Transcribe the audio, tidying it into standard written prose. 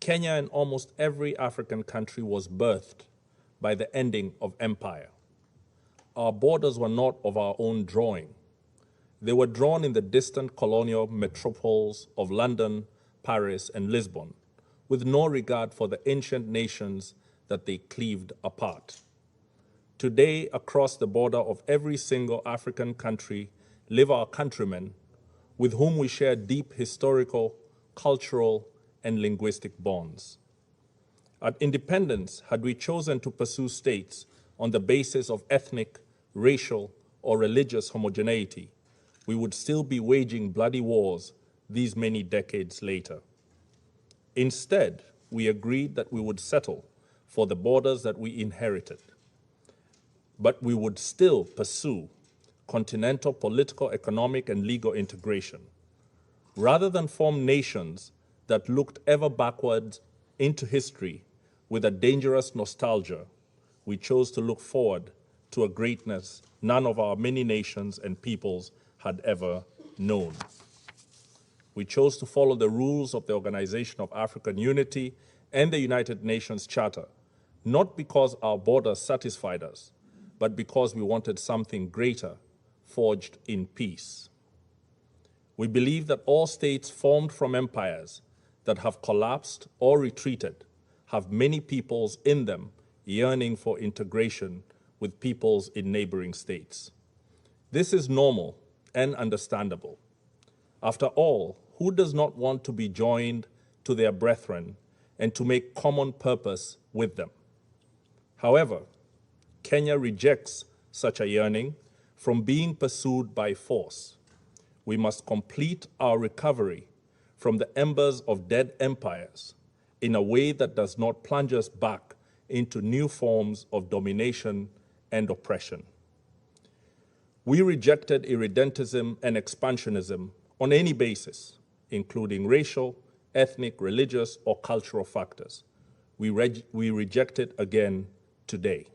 Kenya and almost every African country was birthed by the ending of empire. Our borders were not of our own drawing. They were drawn in the distant colonial metropoles of London, Paris, and Lisbon, with no regard for the ancient nations that they cleaved apart. Today, across the border of every single African country live our countrymen with whom we share deep historical, cultural, and linguistic bonds. At independence, had we chosen to pursue states on the basis of ethnic, racial, or religious homogeneity, we would still be waging bloody wars these many decades later. Instead, we agreed that we would settle for the borders that we inherited, but we would still pursue continental political, economic, and legal integration. Rather than form nations that looked ever backwards into history with a dangerous nostalgia, we chose to look forward to a greatness none of our many nations and peoples had ever known. We chose to follow the rules of the Organization of African Unity and the United Nations Charter, not because our borders satisfied us, but because we wanted something greater, forged in peace. We believe that all states formed from empires that have collapsed or retreated have many peoples in them yearning for integration with peoples in neighboring states. This is normal and understandable. After all, who does not want to be joined to their brethren and to make common purpose with them? However, Kenya rejects such a yearning from being pursued by force. We must complete our recovery from the embers of dead empires in a way that does not plunge us back into new forms of domination and oppression. We rejected irredentism and expansionism on any basis, including racial, ethnic, religious, or cultural factors. We reject it again today.